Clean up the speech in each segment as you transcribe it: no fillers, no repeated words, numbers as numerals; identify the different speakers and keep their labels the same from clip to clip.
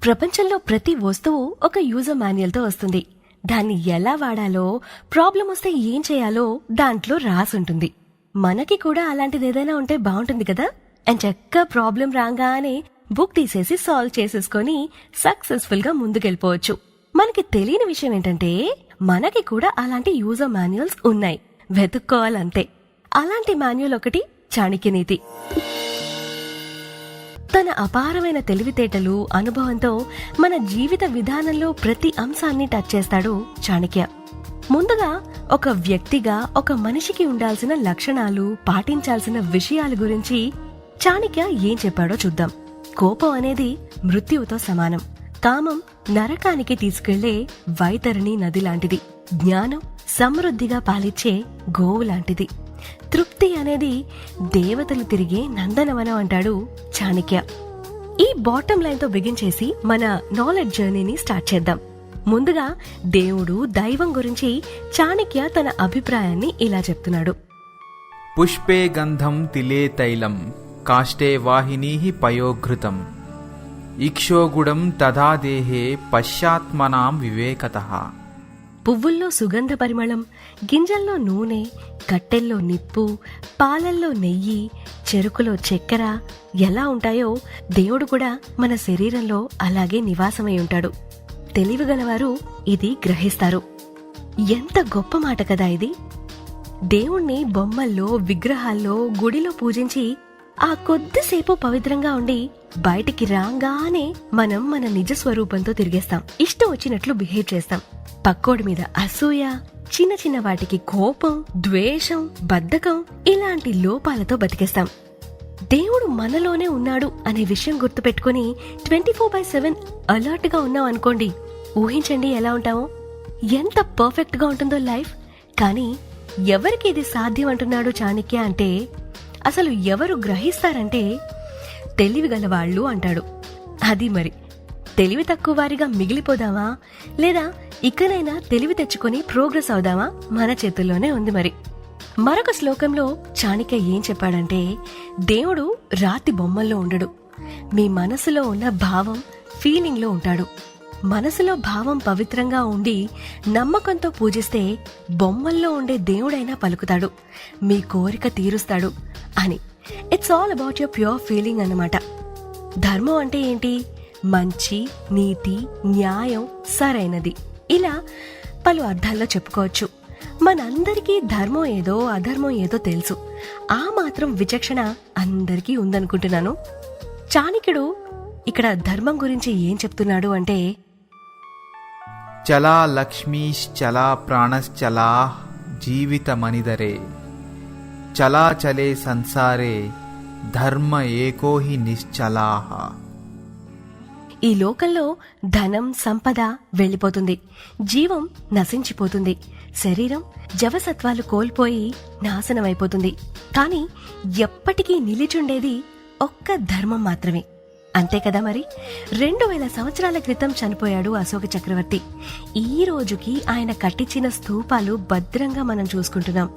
Speaker 1: ప్రపంచంలో ప్రతి వస్తువు ఒక యూజర్ మాన్యువల్తో వస్తుంది. దాన్ని ఎలా వాడాలో, ప్రాబ్లం వస్తే ఏం చేయాలో దాంట్లో రాసుంటుంది. మనకి కూడా అలాంటిదేదైనా ఉంటే బాగుంటుంది కదా. అండ్ చక్క ప్రాబ్లం రాగానే బుక్ తీసేసి సాల్వ్ చేసేసుకొని సక్సెస్ఫుల్ గా ముందుకెళ్ళిపోవచ్చు. మనకి తెలియని విషయం ఏంటంటే మనకి కూడా అలాంటి యూజర్ మాన్యువల్స్ ఉన్నాయి, వెతుక్కోవాలంతే. అలాంటి మాన్యువల్ ఒకటి చాణక్యనీతి. తన అపారమైన తెలివితేటలు, అనుభవంతో మన జీవిత విధానంలో ప్రతి అంశాన్ని టచ్ చేస్తాడు చాణక్య. ముందుగా ఒక వ్యక్తిగా ఒక మనిషికి ఉండాల్సిన లక్షణాలు, పాటించాల్సిన విషయాల గురించి చాణక్య ఏం చెప్పాడో చూద్దాం. కోపం అనేది మృత్యువుతో సమానం. కామం నరకానికి తీసుకెళ్లే వైతరణి నది లాంటిది. జ్ఞానం సమృద్ధిగా పాలిచ్చే గోవు లాంటిది. తృప్తి అనేది దేవతలు తిరిగే నందనవనం అంటాడు చాణక్య. ఈ బాటమ్ లైన్ తో బిగిన్ చేసి మన నాలెడ్జ్ జర్నీని స్టార్ట్ చేద్దాం. ముందుగా దేవుడు, దైవం గురించి చాణక్య తన అభిప్రాయాన్ని ఇలా చెప్తున్నాడు.
Speaker 2: పుష్పే గంధం తిలే తైలం కాష్టే వాహినీః పయోఘృతం ఇక్షోగుడం తథా దేహే పశ్చాత్మనాం వివేకతః.
Speaker 1: పువ్వుల్లో సుగంధ పరిమళం, గింజల్లో నూనె, కట్టెల్లో నిప్పు, పాలల్లో నెయ్యి, చెరుకులో చక్కెర ఎలా ఉంటాయో దేవుడు కూడా మన శరీరంలో అలాగే నివాసమై ఉంటాడు. తెలివిగలవారు ఇది గ్రహిస్తారు. ఎంత గొప్ప మాట కదా ఇది. దేవుణ్ణి బొమ్మల్లో, విగ్రహాల్లో, గుడిలో పూజించి ఆ కొద్దిసేపు పవిత్రంగా ఉండి బయటికి రాగానే మనం మన నిజ స్వరూపంతో తిరిగేస్తాం. ఇష్టం వచ్చినట్లు బిహేవ్ చేస్తాం. పక్కోడి మీద అసూయ, చిన్న చిన్న వాటికి కోపం, ద్వేషం, బద్ధకం ఇలాంటి లోపాలతో బతికేస్తాం. దేవుడు మనలోనే ఉన్నాడు అనే విషయం గుర్తుపెట్టుకుని 24/7 అలర్ట్ గా ఉన్నాం అనుకోండి, ఊహించండి ఎలా ఉంటామో. ఎంత పర్ఫెక్ట్ గా ఉంటుందో లైఫ్. కానీ ఎవరికి ఇది సాధ్యం అంటున్నాడు చాణక్య అంటే, అసలు ఎవరు గ్రహిస్తారంటే తెలివిగలవాళ్లు అంటాడు. అది మరి తెలివి తక్కువ వారిగా మిగిలిపోదామా, లేదా ఇకనైనా తెలివి తెచ్చుకొని ప్రోగ్రెస్ అవుదామా మన చేతుల్లోనే ఉంది. మరి మరొక శ్లోకంలో చాణక్య ఏం చెప్పాడంటే, దేవుడు రాతి బొమ్మల్లో ఉండడు, మీ మనసులో ఉన్న భావం, ఫీలింగ్ లో ఉంటాడు. మనసులో భావం పవిత్రంగా ఉండి నమ్మకంతో పూజిస్తే బొమ్మల్లో ఉండే దేవుడైనా పలుకుతాడు, మీ కోరిక తీరుస్తాడు అని. It's all about your pure feeling అన్నమాట. ధర్మం అంటే ఏంటి? మంచి, నీతి, న్యాయం, సరైనది, ఇలా పలు అర్థాల్లో చెప్పుకోవచ్చు. మనందరికీ ధర్మం ఏదో, అధర్మం ఏదో తెలుసు. ఆ మాత్రం విచక్షణ అందరికీ ఉందనుకుంటున్నాను. చాణక్యుడు ఇక్కడ ధర్మం గురించి ఏం చెప్తున్నాడు అంటే,
Speaker 2: చలా లక్ష్మీశ్చలా ప్రాణశ్చలా జీవితమనిదరే చలా చలే సంసారే ధర్మ ఏకో హి నిశ్చలాః.
Speaker 1: ఈ లోకంలో ధనం, సంపద వెళ్లిపోతుంది, జీవం నశించిపోతుంది, శరీరం జవసత్వాలు కోల్పోయి నాశనమైపోతుంది. కాని ఎప్పటికీ నిలిచుండేది ఒక్క ధర్మం మాత్రమే. అంతే కదా మరి. 2000 సంవత్సరాల క్రితం చనిపోయాడు అశోక చక్రవర్తి. ఈ రోజుకి ఆయన కట్టించిన స్తూపాలు భద్రంగా మనం చూసుకుంటున్నాం.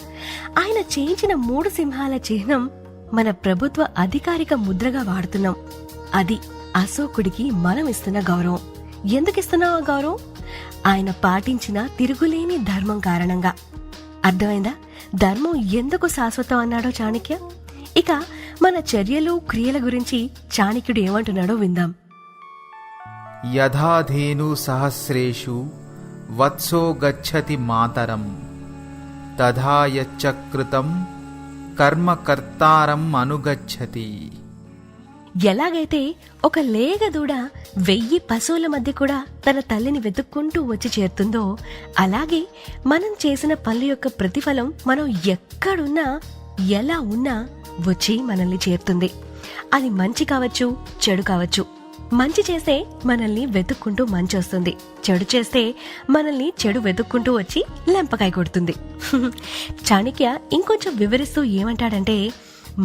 Speaker 1: ఆయన చేయించిన 3 సింహాల చిహ్నం మన ప్రభుత్వ అధికారిక ముద్రగా వాడుతున్నాం. అది అశోకుడికి మనం ఇస్తున్న గౌరవం. ఎందుకిస్తున్నాం ఆ గౌరవం? ఆయన పాటించిన తిరుగులేని ధర్మం కారణంగా. అర్థమైందా ధర్మం ఎందుకు శాశ్వతం అన్నాడో చాణక్య? ఇక మన చర్యలు, క్రియల గురించి చాణక్యుడు ఏమంటున్నాడో విందాం.
Speaker 2: యథాధేను సహస్రేషు వత్సో గచ్చతి మాతరం తథా యచ్చకృతం కర్మ కర్తారం అనుగచ్చతి.
Speaker 1: ఎలాగైతే ఒక లేగదూడ 1000 పశువుల మధ్య కూడా తన తల్లిని వెతుక్కుంటూ వచ్చి చేరుతుందో, అలాగే మనం చేసిన పనుల యొక్క ప్రతిఫలం మనం ఎక్కడున్నా, ఎలా ఉన్నా వచ్చి మనల్ని చేరుతుంది. అది మంచి కావచ్చు, చెడు కావచ్చు. మంచి చేస్తే మనల్ని వెతుక్కుంటూ మంచి వస్తుంది, చెడు చేస్తే మనల్ని చెడు వెతుక్కుంటూ వచ్చి లెంపకాయ కొడుతుంది. చాణక్య ఇంకొంచెం వివరిస్తూ ఏమంటాడంటే,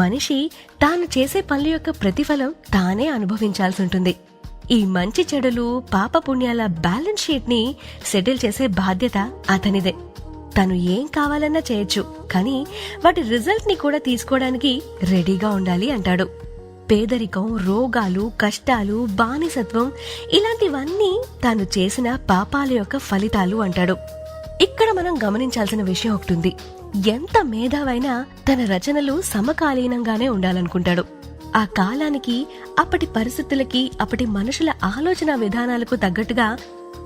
Speaker 1: మనిషి తాను చేసే పనుల యొక్క ప్రతిఫలం తానే అనుభవించాల్సి ఉంటుంది. ఈ మంచి చెడులు, పాప పుణ్యాల బ్యాలెన్స్ షీట్ ని సెటిల్ చేసే బాధ్యత అతనిదే. తను ఏం కావాలన్నా చేయొచ్చు, కానీ వాటి రిజల్ట్ ని కూడా తీసుకోవడానికి రెడీగా ఉండాలి అంటాడు. పేదరికం, రోగాలు, కష్టాలు, బానిసత్వం ఇలాంటివన్నీ తాను చేసిన పాపాల యొక్క ఫలితాలు అంటాడు. ఇక్కడ మనం గమనించాల్సిన విషయం ఒకటి ఉంది. ఎంత మేధావైనా తన రచనలు సమకాలీనంగానే ఉండాలనుకుంటాడు. ఆ కాలానికి, అప్పటి పరిస్థితులకి, అప్పటి మనుషుల ఆలోచన విధానాలకు తగ్గట్టుగా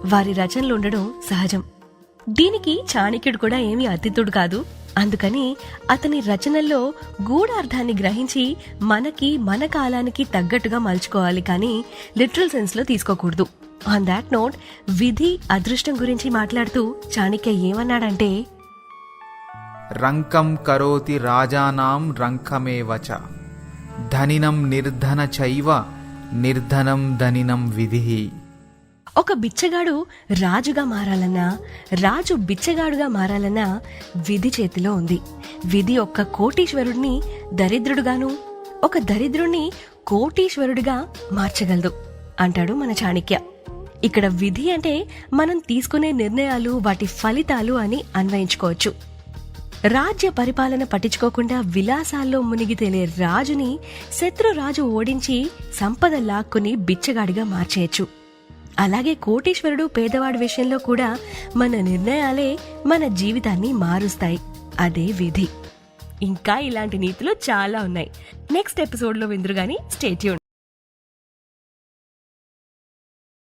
Speaker 1: వారి రచనలు ఉండడం సహజం. దీనికి చాణక్యుడు కూడా ఏమీ అతిథుడు కాదు. అందుకని అతని రచనల్లో గూఢార్థాన్ని గ్రహించి మనకి, మన కాలానికి తగ్గట్టుగా మలుచుకోవాలి, కానీ లిటరల్ సెన్స్ లో తీసుకోకూడదు. ఆన్ దాట్ నోట్, విధి, అదృష్టం గురించి మాట్లాడుతూ చాణక్య ఏమన్నాడంటే,
Speaker 2: రంకం కరోతి రాజానాం రంకమేవచ ధనినం నిర్ధన చైవ నిర్ధనం ధనినం విధి.
Speaker 1: ఒక బిచ్చగాడు రాజుగా మారాలన్నా, రాజు బిచ్చగాడుగా మారాలన్నా విధి చేతిలో ఉంది. విధి ఒక్క కోటీశ్వరుడిని దరిద్రుడుగాను, ఒక దరిద్రుణ్ణి కోటీశ్వరుడిగా మార్చగలదు అంటాడు మన చాణక్య. ఇక్కడ విధి అంటే మనం తీసుకునే నిర్ణయాలు, వాటి ఫలితాలు అని అన్వయించుకోవచ్చు. రాజ్య పరిపాలన పట్టించుకోకుండా విలాసాల్లో మునిగి తేలే రాజుని శత్రురాజు ఓడించి సంపద లాక్కుని బిచ్చగాడిగా మార్చేయచ్చు. అలాగే కోటీశ్వరుడు, పేదవాడి విషయంలో కూడా మన నిర్ణయాలే మన జీవితాన్ని మారుస్తాయి. అదే విధి. ఇంకా ఇలాంటి నీతులు చాలా ఉన్నాయి. నెక్స్ట్ ఎపిసోడ్ లో విందురు గాని. Stay tuned.